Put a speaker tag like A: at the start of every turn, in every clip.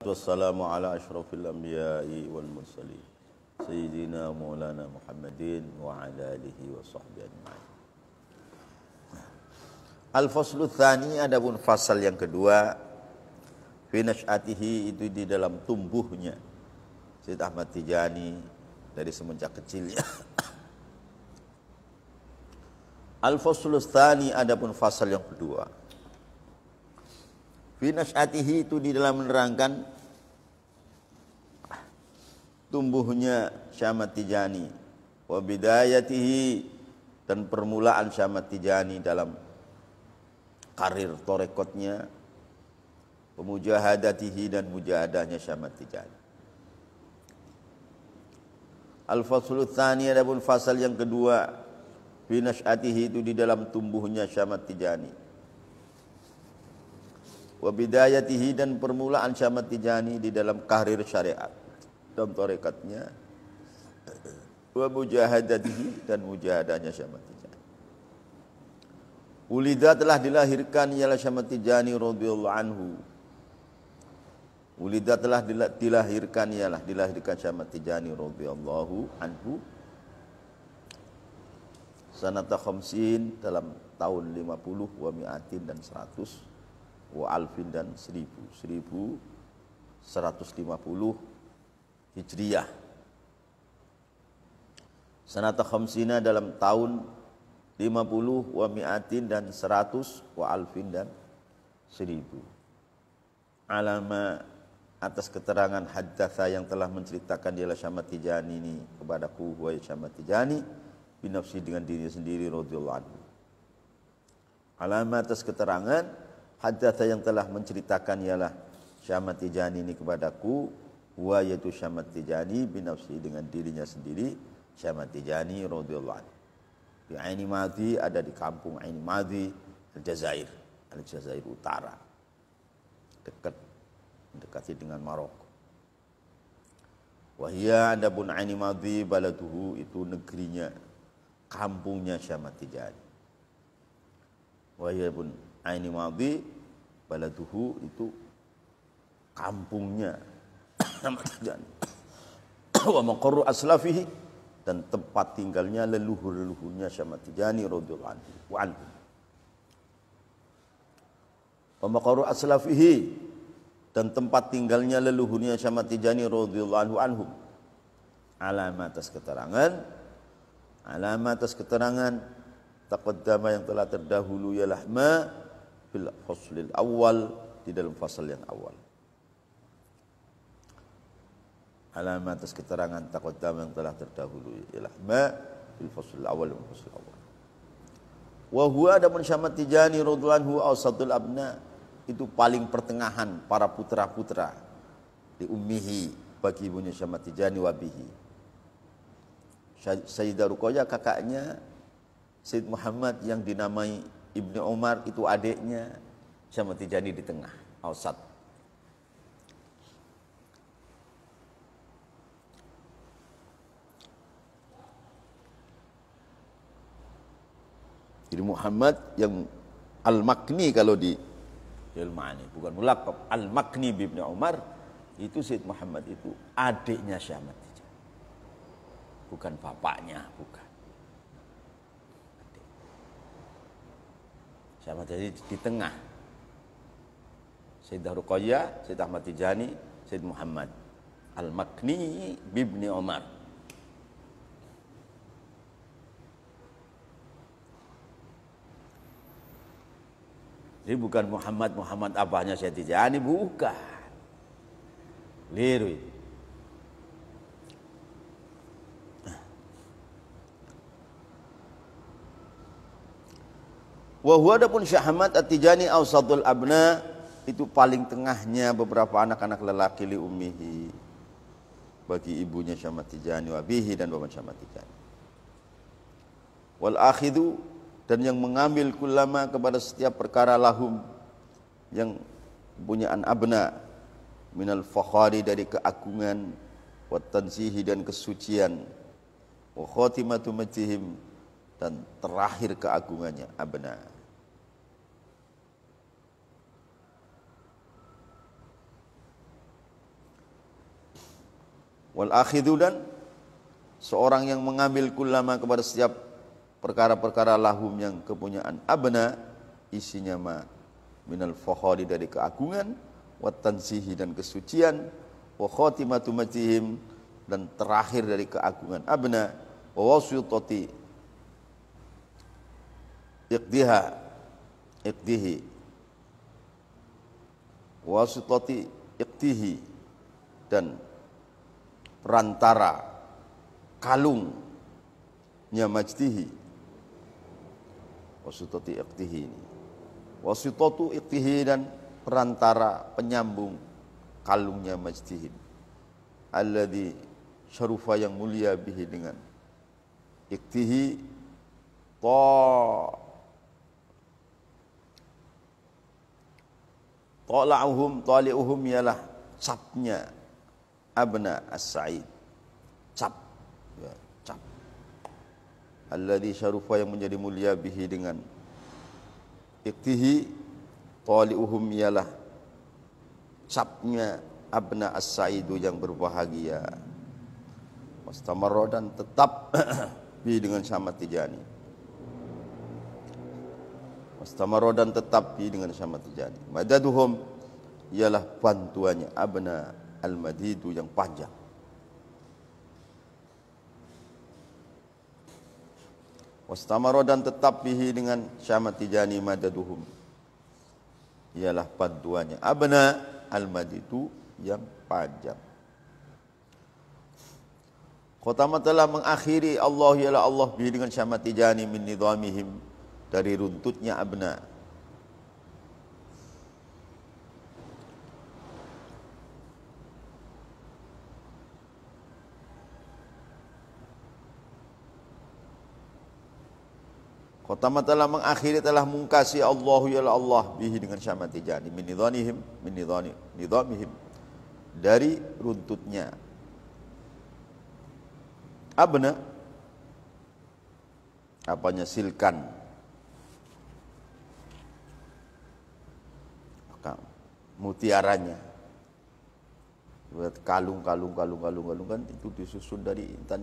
A: Wassalamu ala asyrafil anbiya'i wal mursalin Sayyidina Maulana Muhammadin wa ala alihi wa sahbihi ajma'in. Al-faslu tsani, adapun fasal yang kedua, fi nash'atihi, itu di dalam tumbuhnya Syed Ahmad Tijani dari semenjak kecilnya. Al-faslu tsani, adapun fasal yang kedua, fi nash'atihi, itu di dalam menerangkan tumbuhnya Syekh Ahmad Tijani, wa bidayatihi, dan permulaan Syekh Ahmad Tijani dalam karir torekotnya, pemujahadatihi, dan mujahadahnya Syekh Ahmad Tijani. Al-faslu tsani, adapun fasal yang kedua, fi nash'atihi, itu di dalam tumbuhnya Syekh Ahmad Tijani, wa bidayatihi, dan permulaan Syekh Ahmad Tijani di dalam karir syariat, dalam tarekatnya, wa mujahadatihi, dan mujahadahnya Syekh Ahmad Tijani. Ulida, telah dilahirkan ialah Syekh Ahmad Tijani radhiyallahu anhu. Ulida, telah dilahirkan Syekh Ahmad Tijani radhiyallahu anhu sanata khamsin, dalam tahun 50, wa mi'atin, dan 100, wa alfin, dan 1150 Hijriyah. Sanata khamsina, dalam tahun 50, wa mi'atin, dan 100, wa alfin, dan 1000. Alama, atas keterangan haddatha, yang telah menceritakan dialah Syekh Ahmad Tijani ini kepadaku, wa Syekh Ahmad Tijani binafsi, dengan dirinya sendiri radhiyallahu anhu. Alama, atas keterangan haddatha, yang telah menceritakan ialah Syekh Ahmad Tijani ini kepadaku, wa yaitu Syekh Ahmad Tijani binafsi, dengan dirinya sendiri Syekh Ahmad Tijani radhiyallahu anhu. Di Aini Madhi, ada di kampung Aini Madhi, Aljazair Utara, mendekati dengan Maroko. Wahia, adapun Aini Madhi, baladuhu, itu negerinya, kampungnya Syekh Ahmad Tijani. Wahia pun Aini Madhi, baladuhu, itu kampungnya Ahmad Tijani. Wa maqarru aslafihi, dan tempat tinggalnya leluhur-leluhurnya Syekh Ahmad Tijani radhiyallahu anhu. Wa maqarru aslafihi, dan tempat tinggalnya leluhurnya Syekh Ahmad Tijani radhiyallahu anhu. Alama, atas keterangan taqaddama, yang telah terdahulu, ialah ma fil faslil awal, di dalam fasal yang awal. Alama, atas keterangan taqaddama, yang telah terdahulu, ialah ma fil faslil awal, wa huwa, adapun Syekh Ahmad Tijani radhiyallahu anhu, awsatul abna, itu paling pertengahan para putra-putra, di ummihi, bagi ibunya Syekh Ahmad Tijani, wa bihi, Sayyidah Ruqayyah, kakaknya Sayyid Muhammad yang dinamai Ibnu Umar, itu adiknya Syekh Ahmad Tijani di tengah, awsat. Jadi Muhammad yang Al-Makni, kalau di Al-Ma'ani, bukan mulaqab, Al-Makni bi Ibnu Umar, itu Sayyid Muhammad itu adiknya Syekh Ahmad Tijani, bukan bapaknya, bukan. Syekh Ahmad Tijani di tengah, Sayyidah Ruqayyah, Sayyid Ahmad Tijani, Sayyid Muhammad Al-Makni bi Ibnu Umar. Jadi bukan Muhammad abahnya Syekh Tijani, bukan. Liru itu. Wa huwa, adapun Syekh Ahmad At-Tijani, awsatul abna, itu paling tengahnya beberapa anak-anak lelaki, li ummihi, bagi ibunya Syekh Ahmad Tijani, wa bihi, dan bapak Syekh Ahmad Tijani. Wal akhidu, dan yang mengambil kullama, kepada setiap perkara, lahum, yang punya abna, minal fakhari, dari keagungan, wa tansihi, dan kesucian, wa khatimatu majtihim, dan terakhir keagungannya abna. Wal akhidhu, dan seorang yang mengambil kullama kepada setiap perkara-perkara lahum yang kepunyaan abna, isinya ma minal fakhari dari keagungan, wa tansihi dan kesucian, wa khatimatu majihim dan terakhir dari keagungan abna, wa wasitati iqdihi wasitati iqdihi dan perantara kalungnya majdihi. Wasitati iqdihi ini, wasitatu iqdihi dan perantara penyambung kalungnya majdihi, alladzi syarufa yang mulia bihi dengan iqdihi, tali'uhum ialah capnya abna as-sa'id, cap ya, cap alladzi syarufa yang menjadi mulia bihi dengan iqtihi, tali'uhum ialah capnya abna as-sa'idu yang berbahagia, wastamarra dan tetap bihi dengan Syamad Tijani, wastamarra dan tetap bihi dengan Syamad Tijani, madaduhum ialah bantuannya abna al-madidu yang panjang, wastamara dan tetap bihi dengan Syamad Tijani, madaduhum ialah bantuannya abna al-madidu yang panjang. Khatama telah mengakhiri Allah ialah Allah bihi dengan Syamad Tijani min nidhamihim dari runtutnya abna. Khatama telah mengakhiri, telah mengkasi Allah ialah Allah bihi dengan Syamad Tijani min nidhamihim dari runtutnya abna, apanya silkan, mutiaranya, buat kalung kan itu disusun dari intan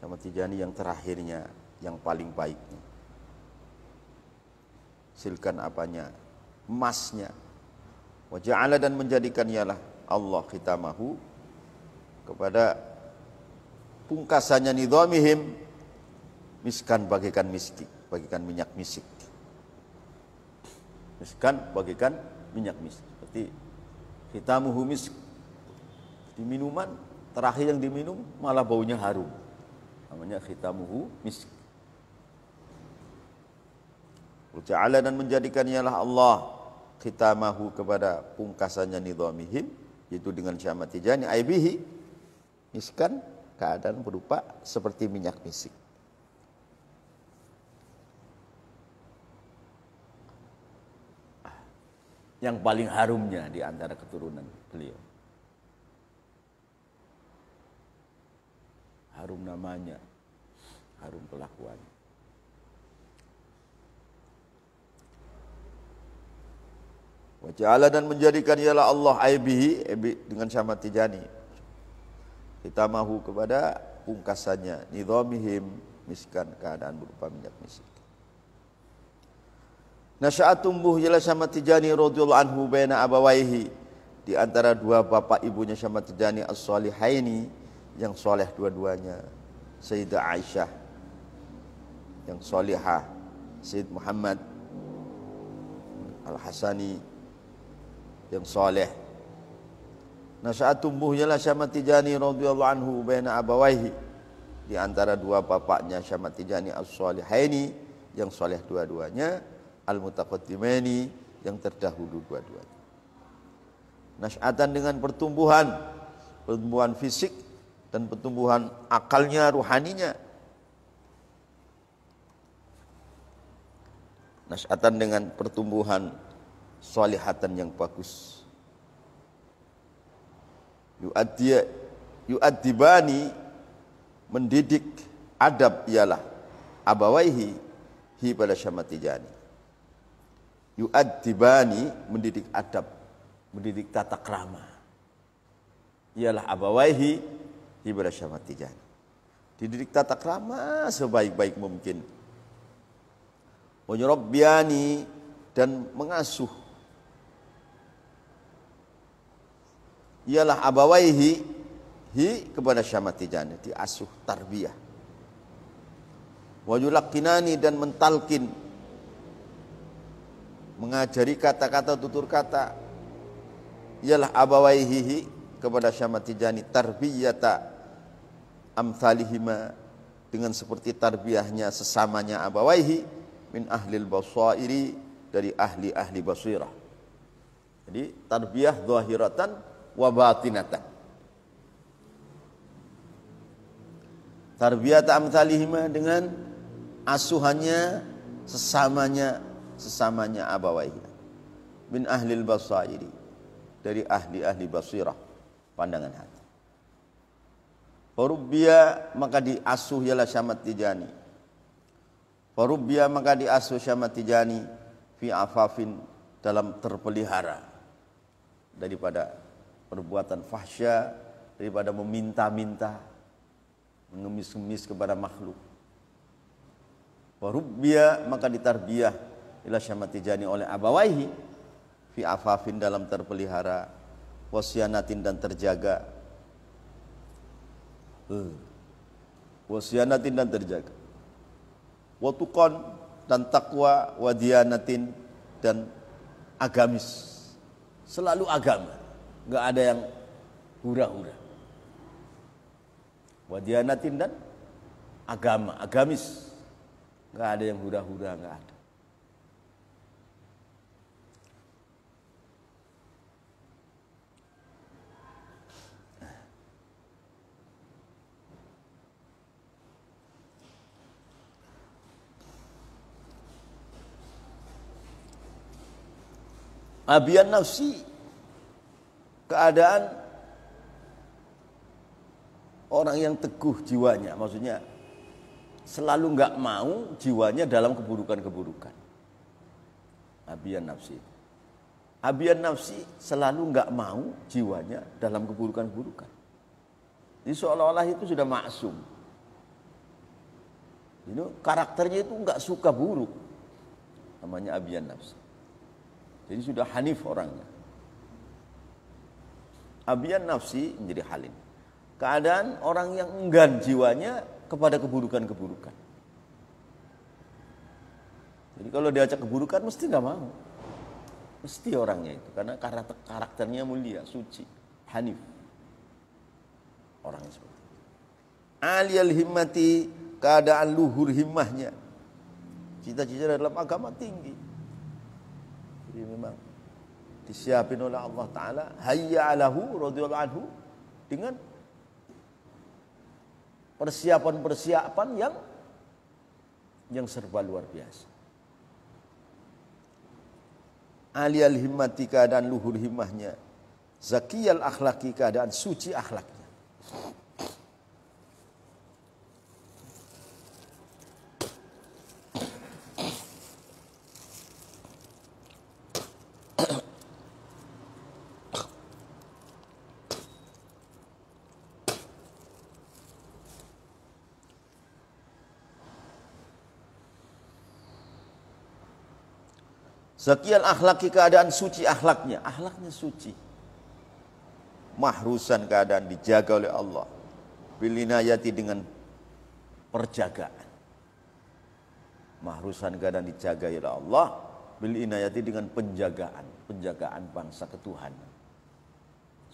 A: Syamad Tijani yang terakhirnya, yang paling baiknya. Silkan apanya? Emasnya. Wa ja'ala dan menjadikan ialah Allah khitamahu kepada pungkasannya nidhamihim miskan bagaikan misik, bagaikan minyak misik. Miskan bagaikan minyak misik. Seperti khitamuhu misk. Di minuman terakhir yang diminum malah baunya harum. Namanya khitamuhu misk. Ta'ala dan menjadikan ialah Allah khitamahu kepada pungkasannya nidhamihim, yaitu dengan Syamad Tijani, aibihi miskan, keadaan berupa seperti minyak misik. Yang paling harumnya di antara keturunan beliau. Harum namanya, harum kelakuannya. Wa ja'ala dan menjadikan ialah Allah aibihi dengan Syamad Tijani khitamahu kepada pungkasannya nidhamihim miskan, keadaan berupa minyak misik. Nasya'at tumbuh ialah Syamad Tijani radhiyallahu anhu baina abawaihi, di antara dua bapak ibunya Syamad Tijani as-salihaini yang soleh dua-duanya, Sayyidah Aisyah yang solihah, Sayyid Muhammad Al-Hasani yang soleh. Nasya'at tumbuhnya lah Syamad Tijani radhiyallahu anhu baina abawaihi, di antara dua bapaknya Syamad Tijani as-salihaini yang soleh dua-duanya, al-mutaqaddimaini yang terdahulu dua-duanya. Nasya'atan dengan pertumbuhan fisik dan pertumbuhan akalnya, ruhaninya. Nasya'atan dengan pertumbuhan salihatan yang bagus. Yu'addibani mendidik adab ialah abawaihi hi pada Syamad Tijani. Yu'addibani mendidik adab, mendidik tata krama. ialah abawaihi kepada Syekh Ahmad Tijani. Dididik tata krama sebaik-baik mungkin. Wa yurabbiyani, dan mengasuh ialah abawaihi kepada Syekh Ahmad Tijani, diasuh tarbiyah. Wa yulaqinani, dan mentalkin, mengajari kata-kata tutur kata ialah abawaihi kepada Syekh Ahmad Tijani tarbiyata amsalihima, dengan seperti tarbiyahnya sesamanya abawaihi min ahlil basairi, dari ahli-ahli basirah. Jadi tarbiyah zahiratan wa batinatan. Tarbiyata amsalihima, dengan asuhannya sesamanya abawaihi min ahlil basairi, dari ahli-ahli basirah, pandangan hati. Farubbiya, maka diasuh ialah Syekh Ahmad Tijani. Farubbiya, maka diasuh Syekh Ahmad Tijani fi afafin, dalam terpelihara daripada perbuatan fahsya, daripada meminta-minta, mengemis-ngemis kepada makhluk. Farubbiya, maka ditarbiyah ila Syekh Ahmad Tijani oleh abawaihi fi afafin, dalam terpelihara, wasyanatin, dan terjaga. Wasyanatin, dan terjaga. Watuqan, dan takwa, wadiyanatin, dan agamis. Selalu agama, enggak ada yang hura-hura. Wadiyanatin, dan agama, agamis. Enggak ada yang hura-hura, enggak ada. Abian nafsi, keadaan orang yang teguh jiwanya, maksudnya selalu enggak mau jiwanya dalam keburukan-keburukan. Abian nafsi. Abian nafsi selalu enggak mau jiwanya dalam keburukan-keburukan. Jadi seolah-olah itu sudah maksum. Ini karakternya itu enggak suka buruk. Namanya abian nafsi. Jadi sudah hanif orangnya. Abian nafsi menjadi halim. Keadaan orang yang enggan jiwanya kepada keburukan-keburukan. Jadi kalau diajak keburukan mesti nggak mau. Mesti orangnya itu, karena karakternya mulia, suci, hanif. Orangnya seperti itu. Aliyal himmati, keadaan luhur himmahnya. Cita-cita dalam agama tinggi. Jadi memang disiapin oleh Allah Ta'ala, hayya alahu radhiyallahu anhu, dengan persiapan-persiapan yang serba luar biasa. Aliyal himmati, keadaan luhur himmahnya. Zakiyal akhlaki, keadaan suci akhlaknya. Zakiyal akhlaki, keadaan suci akhlaknya. Akhlaknya suci. Mahrusan, keadaan dijaga oleh Allah. Bilinayati, dengan perjagaan. Mahrusan, keadaan dijaga oleh Allah. Bilinayati, dengan penjagaan. Penjagaan bangsa ketuhanan.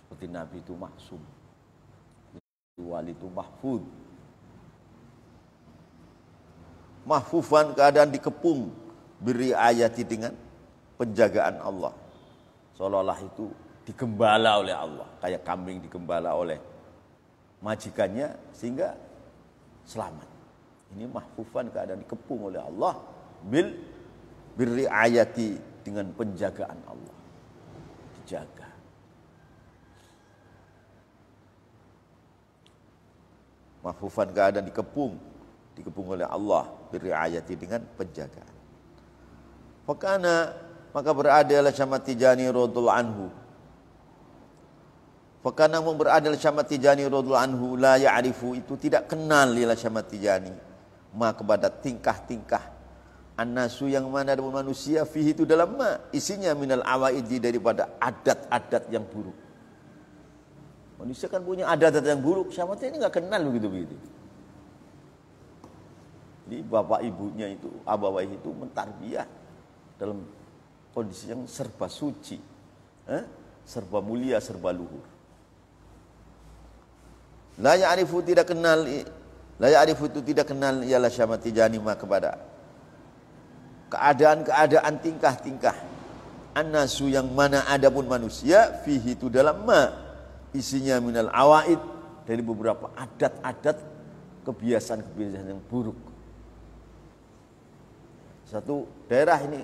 A: Seperti Nabi itu maksum. Wali itu mahfud. Mahfufan, keadaan dikepung. Biriayati, dengan penjagaan Allah. Seolah-olah itu digembala oleh Allah, kayak kambing digembala oleh majikannya sehingga selamat. Ini mahfufan, keadaan dikepung oleh Allah, biriayati, dengan penjagaan Allah. Dijaga. Mahfufan, keadaan dikepung oleh Allah, biriayati, dengan penjagaan. Fakana, maka berada Syekh Ahmad Tijani radhiyallahu anhu Fakana mu berada Syamad Tijani radhiyallahu anhu la ya'rifu, itu tidak kenal lila Syamad Tijani ma kepada tingkah-tingkah annasu yang mana ada manusia fihi itu dalam ma isinya minal awaidi daripada adat-adat yang buruk. Manusia kan punya adat-adat yang buruk, Syamad ini enggak kenal begitu-begitu. Jadi bapak ibunya itu, abawai itu mentarbiyah dalam kondisi yang serba suci, serba mulia, serba luhur. La ya'rifu tidak kenal, la ya'rifu itu tidak kenal ialah Syamad Tijani ma kepada keadaan-keadaan tingkah-tingkah annasu yang mana ada pun manusia fihi itu dalam ma isinya minal awaid dari beberapa adat-adat kebiasaan-kebiasaan yang buruk. Satu daerah ini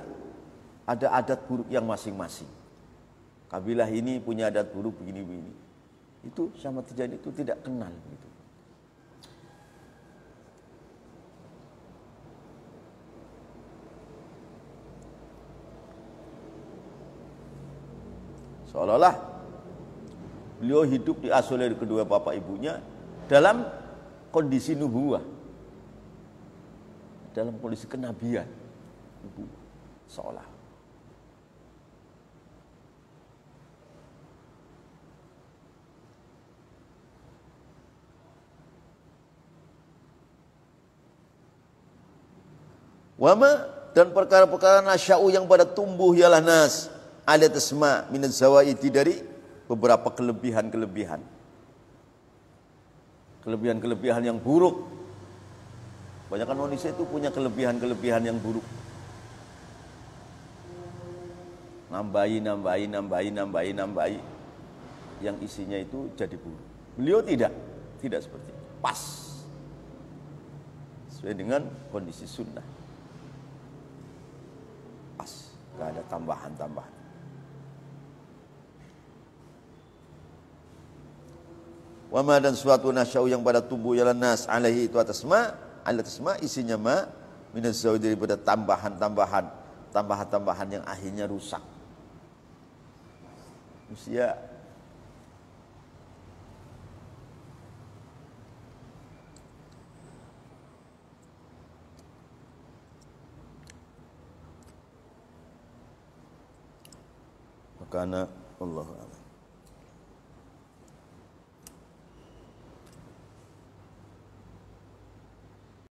A: ada adat buruk yang masing-masing. Kabilah ini punya adat buruk begini-begini. Itu Syamad Tijani itu tidak kenal gitu. Seolah-olah beliau hidup diasuh oleh kedua bapak ibunya dalam kondisi nubuwah, dalam kondisi kenabian, nubuwah, seolah. Wama dan perkara-perkara nasya'u yang pada tumbuh ialah nas ala tasma minaz zawaiti dari beberapa kelebihan-kelebihan. Kelebihan-kelebihan yang buruk. Banyak manusia itu punya kelebihan-kelebihan yang buruk. Nambahi. Yang isinya itu jadi buruk. Beliau tidak seperti itu. Pas. Sesuai dengan kondisi sunnah. Pas. Gak ada tambahan-tambahan. Wama dan suatu nasya'u yang pada tumbuh ialah nas alaihi itu atas ma isinya ma minaz zawj daripada tambahan-tambahan yang akhirnya rusak. Usia makana Allahu a'lam.